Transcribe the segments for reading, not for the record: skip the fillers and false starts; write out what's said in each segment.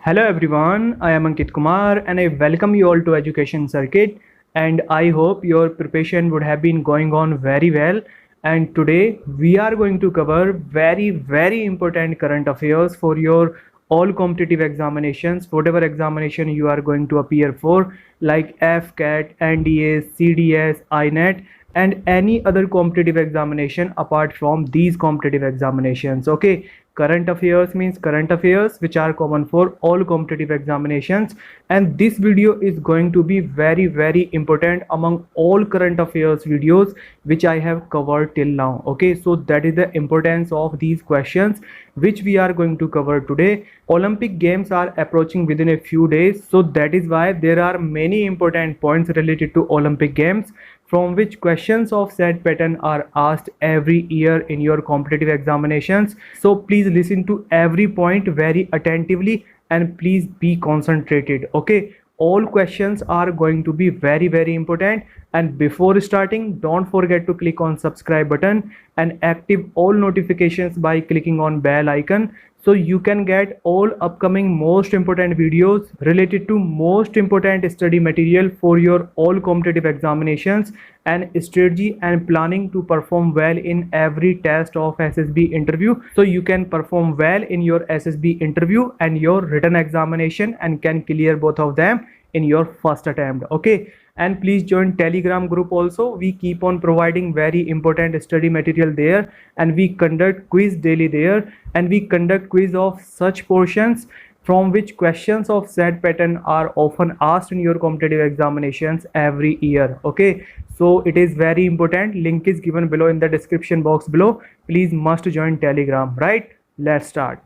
Hello everyone, I am Ankit Kumar and I welcome you all to Education Circuit, and I hope your preparation would have been going on very well. And today we are going to cover very important current affairs for your all competitive examinations, whatever examination you are going to appear for, like FCAT, NDA, CDS, INET, and any other competitive examination apart from these competitive examinations. Okay, current affairs means current affairs which are common for all competitive examinations, and this video is going to be very important among all current affairs videos which I have covered till now. Okay, so that is the importance of these questions which we are going to cover today. Olympic games are approaching within a few days, so that is why there are many important points related to Olympic games from which questions of said pattern are asked every year in your competitive examinations. So please listen to every point very attentively and please be concentrated. Okay, all questions are going to be very important, and before starting don't forget to click on subscribe button and active all notifications by clicking on bell icon, so you can get all upcoming most important videos related to most important study material for your all competitive examinations and strategy and planning to perform well in every test of SSB interview, so you can perform well in your SSB interview and your written examination and can clear both of them in your first attempt. Okay, and please join Telegram group also. We keep on providing very important study material there, and we conduct quiz daily there, and we conduct quiz of such portions from which questions of said pattern are often asked in your competitive examinations every year. Okay, so it is very important. Link is given below in the description box below. Please must join Telegram. Right, let's start.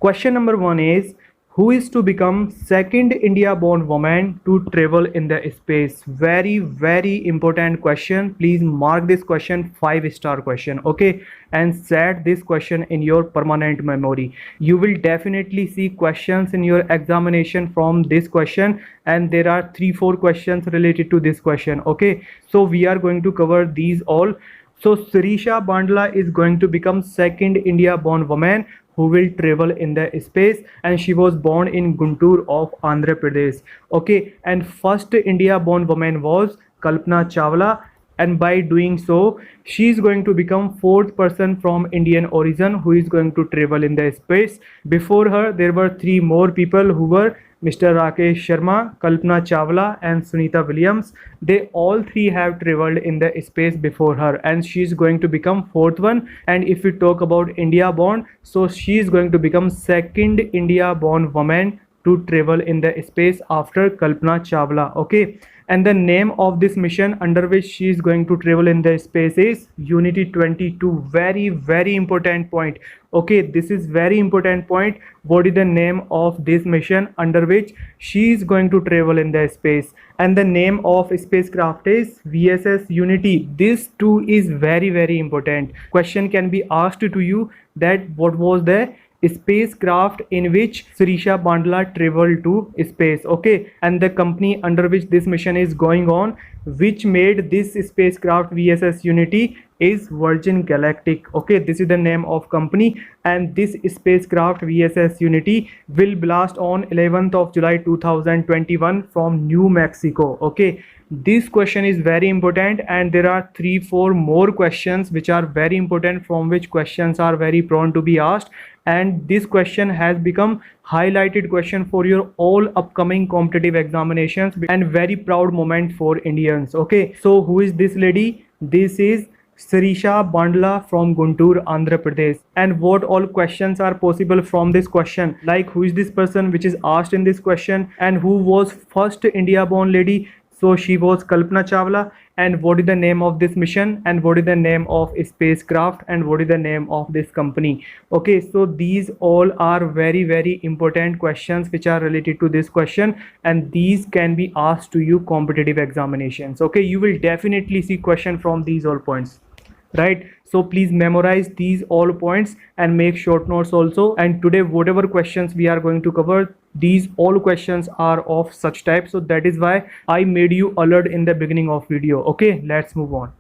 Question number 1 is, who is to become second India born woman to travel in the space? Very important question. Please mark this question 5-star question. Okay, and set this question in your permanent memory. You will definitely see questions in your examination from this question, and there are 3-4 questions related to this question. Okay, so we are going to cover these all. So Sirisha Bandla is going to become second India born woman who will travel in the space, and she was born in Guntur of Andhra Pradesh. Okay, and first India born woman was Kalpana Chawla, and by doing so she is going to become fourth person from Indian origin who is going to travel in the space. Before her there were 3 more people who were Mr. Rakesh Sharma, Kalpana Chawla and Sunita Williams. They all 3 have traveled in the space before her, and she is going to become fourth one. And if we talk about India born, so she is going to become second India born woman to travel in the space after Kalpana Chawla. Okay, and the name of this mission under which she is going to travel in the space is Unity 22. Very important point. Okay, this is very important point. What is the name of this mission under which she is going to travel in the space? And the name of spacecraft is VSS Unity. This too is very important. Question can be asked to you that what was the spacecraft in which Sirisha Bandla traveled to space. Okay, and the company under which this mission is going on, which made this spacecraft VSS Unity, is Virgin Galactic. Okay, this is the name of company, and this spacecraft VSS Unity will blast on 11th of July 2021 from New Mexico. Okay, this question is very important, and there are 3-4 more questions which are very important, from which questions are very prone to be asked, and this question has become highlighted question for your all upcoming competitive examinations, and very proud moment for Indians. Okay, so who is this lady? This is Sirisha Bandla from Guntur, Andhra Pradesh. And what all questions are possible from this question, like who is this person which is asked in this question, and who was first India born lady? So she was Kalpana Chawla. And what is the name of this mission, and what is the name of spacecraft, and what is the name of this company? Okay, so these all are very important questions which are related to this question, and these can be asked to you competitive examinations. Okay, you will definitely see question from these all points, right? So please memorize these all points and make short notes also. And today whatever questions we are going to cover, these all questions are of such type, so that is why I made you alert in the beginning of video. Okay, let's move on.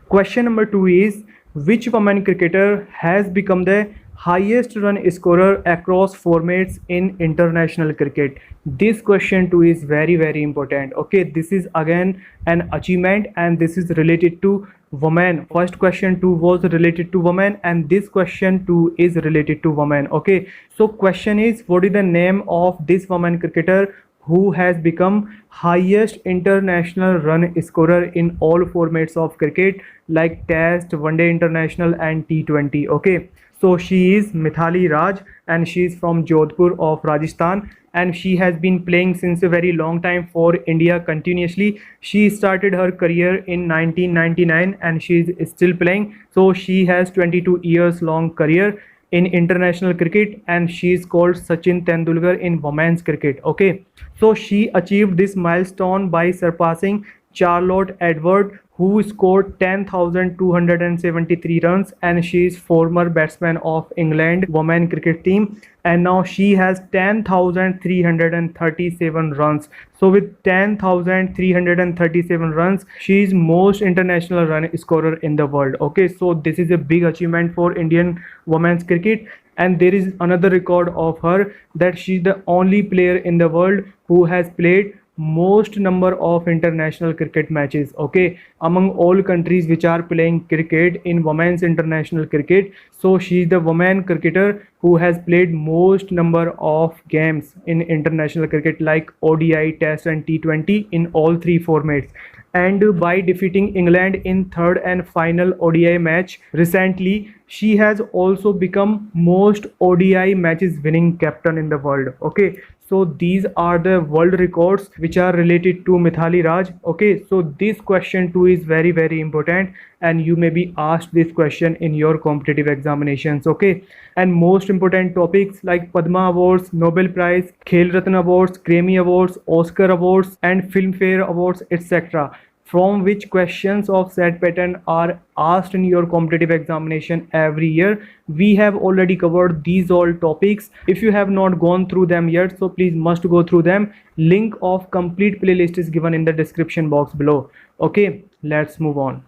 Question number 2 is, which women cricketer has become the highest run scorer across formats in international cricket? This question too is very important. Okay, this is again an achievement, and this is related to women. First question too was related to women, and this question too is related to women. Okay, so question is, what is the name of this woman cricketer who has become highest international run scorer in all formats of cricket, like test, one day international and T20? Okay, so she is Mithali Raj, and she is from Jodhpur of Rajasthan, and she has been playing since a very long time for India continuously. She started her career in 1999 and she is still playing. So she has 22 years long career in international cricket, and she is called Sachin Tendulkar in women's cricket. Okay, so she achieved this milestone by surpassing Charlotte Edward, who scored 10,273 runs, and she is former batsman of England women cricket team, and now she has 10,337 runs. So with 10,337 runs, she is most international run scorer in the world. Okay, so this is a big achievement for Indian women's cricket. And there is another record of her, that she is the only player in the world who has played most number of international cricket matches. Okay, among all countries which are playing cricket in women's international cricket, so she is the woman cricketer who has played most number of games in international cricket, like ODI, test and T20 in all three formats. And by defeating England in third and final ODI match recently, she has also become most ODI matches winning captain in the world. Okay, so these are the world records which are related to Mithali Raj. Okay, so this question too is very important, and you may be asked this question in your competitive examinations. Okay, and most important topics like Padma Awards, Nobel Prize, Khel Ratna Awards, Grammy Awards, Oscar Awards and Filmfare Awards, etc., from which questions of said pattern are asked in your competitive examination every year. We have already covered these all topics. If you have not gone through them yet, so please must go through them. Link of complete playlist is given in the description box below. Okay, let's move on.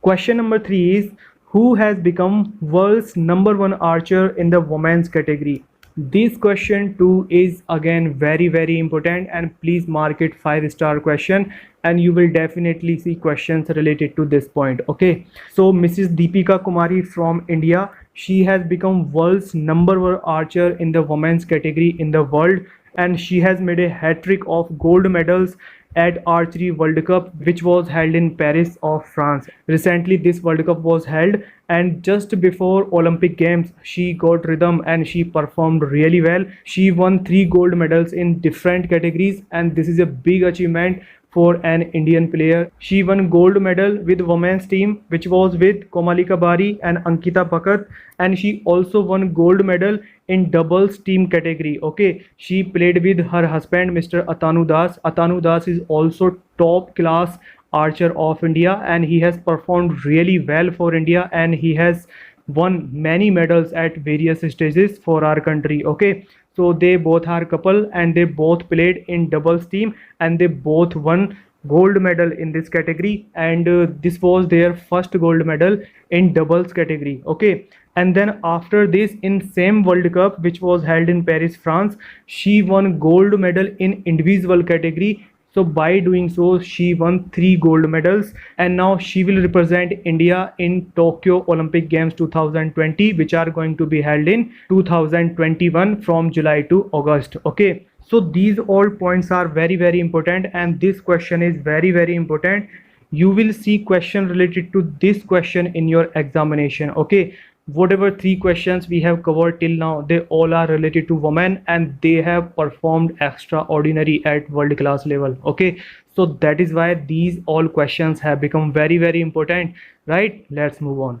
Question number 3 is, who has become world's #1 archer in the women's category? This question too is again very important, and please mark it 5-star question, and you will definitely see questions related to this point. Okay, so Mrs. Deepika Kumari from India, she has become world's #1 archer in the women's category in the world, and she has made a hat-trick of gold medals at Archery World Cup, which was held in Paris of France. Recently this World Cup was held, and just before Olympic Games she got rhythm and she performed really well. She won 3 gold medals in different categories, and this is a big achievement for an Indian player. She won gold medal with women's team, which was with Komalika Bari and Ankita Bhakat, and she also won gold medal in doubles team category. Okay, she played with her husband Mr. Atanu Das. Atanu Das is also top class archer of India, and he has performed really well for India, and he has won many medals at various stages for our country. Okay, so they both are couple, and they both played in doubles team, and they both won gold medal in this category, and this was their first gold medal in doubles category. Okay, and then after this, in same World Cup which was held in Paris, France, she won gold medal in individual category. So by doing so, she won 3 gold medals, and now she will represent India in Tokyo Olympic Games 2020, which are going to be held in 2021 from July to August. Okay, so these all points are very important, and this question is very important. You will see question related to this question in your examination. Okay, whatever 3 questions we have covered till now, they all are related to women, and they have performed extraordinary at world class level. Okay, so that is why these all questions have become very important, right? Let's move on.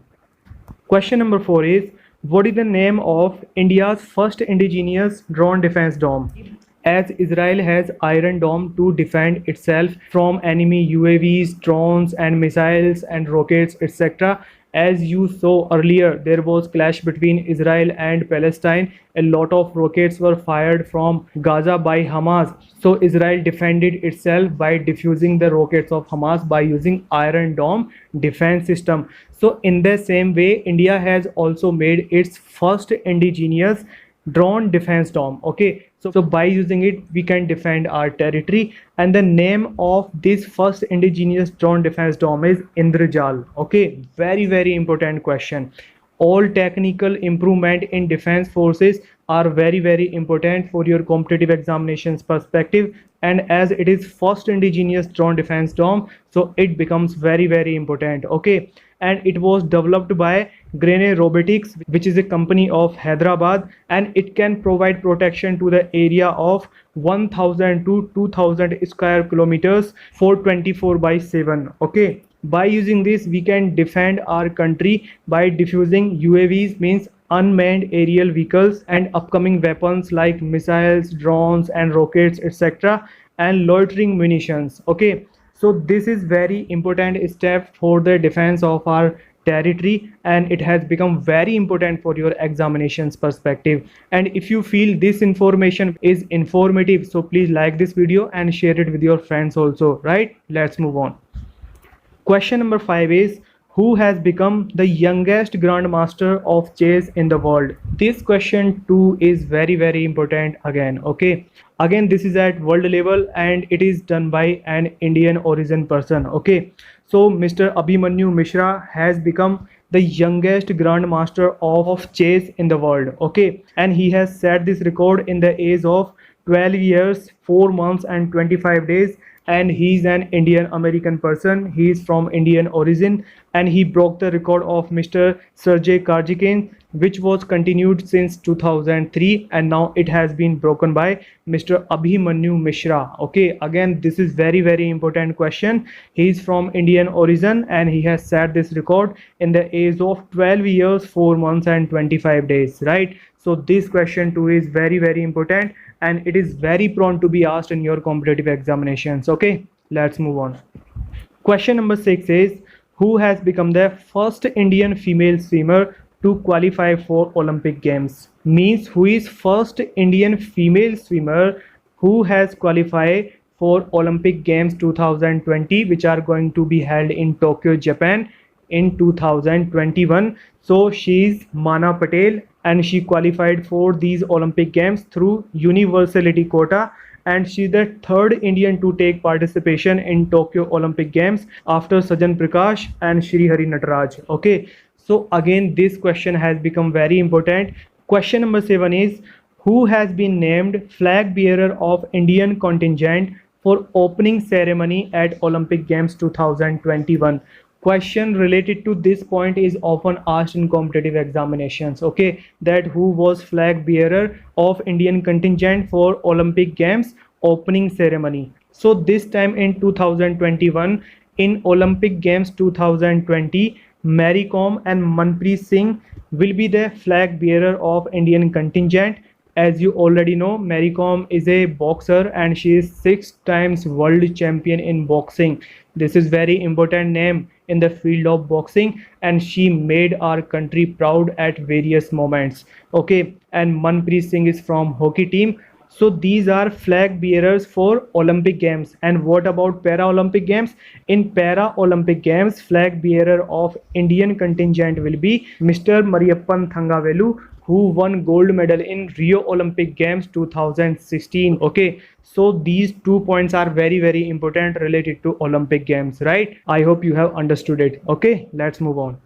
Question number 4 is, what is the name of India's first indigenous drone defense dome? As Israel has Iron Dome to defend itself from enemy UAVs, drones and missiles and rockets, etc., As you saw earlier, there was clash between Israel and Palestine. A lot of rockets were fired from Gaza by Hamas. So Israel defended itself by defusing the rockets of Hamas by using Iron Dome defense system. So in the same way, India has also made its first indigenous drone defense dome. Okay, so by using it we can defend our territory, and the name of this first indigenous drone defense dome is Indrajal. Okay, very important question. All technical improvement in defense forces are very important for your competitive examinations perspective, and as it is first indigenous drone defense dome, so it becomes very important. Okay, and it was developed by Grene Robotics, which is a company of Hyderabad, and it can provide protection to the area of 1000 to 2000 square kilometers for 24/7. Okay, by using this we can defend our country by diffusing UAVs, means unmanned aerial vehicles, and upcoming weapons like missiles, drones and rockets, etc., and loitering munitions. Okay, so this is very important step for the defense of our territory, and it has become very important for your examinations perspective. And if you feel this information is informative, so please like this video and share it with your friends also, right? Let's move on. Question number 5 is, who has become the youngest grandmaster of chess in the world? This question too is very important again. Okay, again this is at world level and it is done by an Indian origin person. Okay, so Mr. Abhimanyu Mishra has become the youngest grandmaster of chess in the world. Okay, and he has set this record in the age of 12 years 4 months and 25 days, and he's an Indian American person. He is from Indian origin, and he broke the record of Mr. Sergey Karjakin, which was continued since 2003, and now it has been broken by Mr. Abhimanyu Mishra. Okay, again this is very important question. He is from Indian origin and he has set this record in the age of 12 years 4 months and 25 days, right? So this question too is very important, and it is very prone to be asked in your competitive examinations. Okay, let's move on. Question number 6 is, who has become the first Indian female swimmer to qualify for Olympic Games? Means who is first Indian female swimmer who has qualified for Olympic Games 2020, which are going to be held in Tokyo, Japan in 2021. So she is Mana Patel, and she qualified for these Olympic Games through universality quota, and she is the third Indian to take participation in Tokyo Olympic Games after Sajan Prakash and Shri Hari Nataraj. Okay, so again this question has become very important. Question number 7 is, who has been named flag bearer of Indian contingent for opening ceremony at Olympic Games 2021? Question related to this point is often asked in competitive examinations. Okay, that who was flag bearer of Indian contingent for Olympic Games opening ceremony. So this time in 2021 in Olympic Games 2020, Mary Kom and Manpreet Singh will be the flag bearer of Indian contingent. As you already know, Mary Kom is a boxer and she is 6 times world champion in boxing. This is very important name in the field of boxing, and she made our country proud at various moments. Okay, and Manpreet Singh is from hockey team. So these are flag bearers for Olympic Games. And what about Para-Olympic Games? In Para-Olympic Games, flag bearer of Indian contingent will be Mr. Mariyappan Thangavelu, who won gold medal in Rio Olympic Games 2016. Okay, so these 2 points are very important related to Olympic Games, right? I hope you have understood it. Okay, let's move on.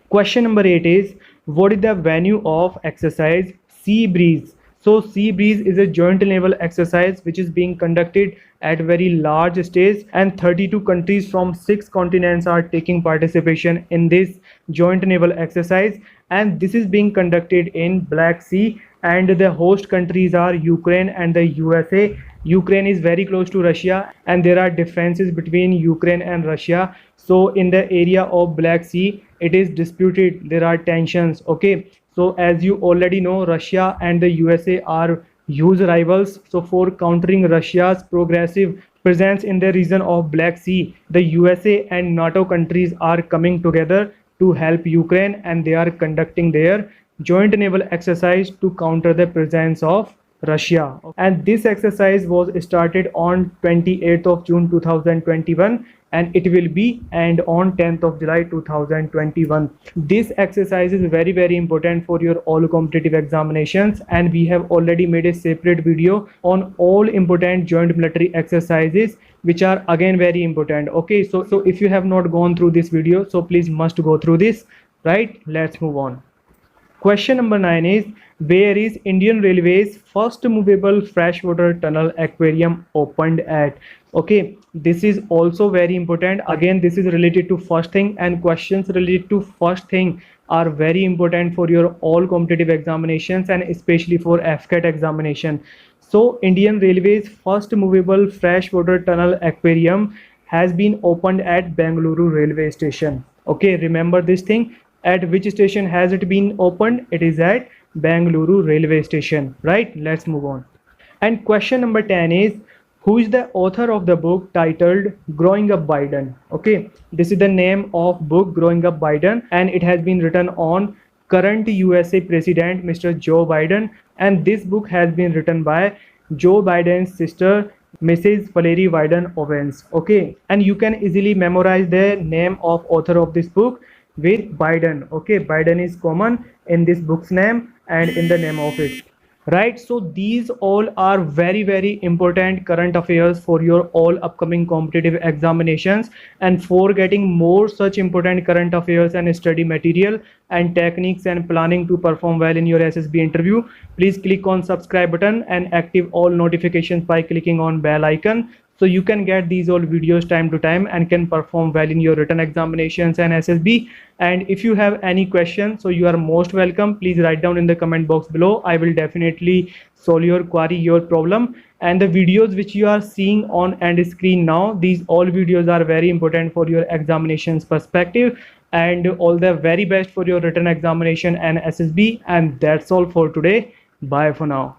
Question number 8 is, what is the venue of exercise Sea Breeze? So Sea Breeze is a joint naval exercise which is being conducted at very large stage, and 32 countries from 6 continents are taking participation in this joint naval exercise, and this is being conducted in Black Sea, and the host countries are Ukraine and the USA. Ukraine is very close to Russia, and there are differences between Ukraine and Russia. So in the area of Black Sea, it is disputed, there are tensions. Okay, so as you already know, Russia and the USA are huge rivals. So for countering Russia's progressive presence in the region of Black Sea, the USA and NATO countries are coming together to help Ukraine, and they are conducting their joint naval exercise to counter the presence of Russia. And this exercise was started on 28th of June 2021, and it will be end on 10th of July 2021. This exercise is very important for your all competitive examinations, and we have already made a separate video on all important joint military exercises, which are again very important. Okay, so if you have not gone through this video, so please must go through this, right? Let's move on. Question number 9 is, where is Indian Railways first movable freshwater tunnel aquarium opened at? Okay, this is also very important. Again, this is related to first thing, and questions related to first thing are very important for your all competitive examinations and especially for FCAT examination. So Indian Railways first movable freshwater tunnel aquarium has been opened at Bengaluru railway station. Okay, remember this thing. At which station has it been opened? It is at Bengaluru railway station, right? Let's move on. And question number 10 is, who is the author of the book titled Growing Up Biden? Okay, this is the name of book, Growing Up Biden, and it has been written on current USA President Mr. Joe Biden, and this book has been written by Joe Biden's sister Mrs. Valerie Biden Owens. Okay, and you can easily memorize the name of author of this book with Biden. Okay, Biden is common in this book's name and in the name of it, right? So these all are very important current affairs for your all upcoming competitive examinations, and for getting more such important current affairs and study material and techniques and planning to perform well in your SSB interview, please click on subscribe button and active all notifications by clicking on bell icon, so you can get these all videos time to time and can perform well in your written examinations and SSB. And if you have any questions, so you are most welcome. Please write down in the comment box below. I will definitely solve your query, your problem. And the videos which you are seeing on end screen now, these all videos are very important for your examinations perspective. And all the very best for your written examination and SSB. And that's all for today. Bye for now.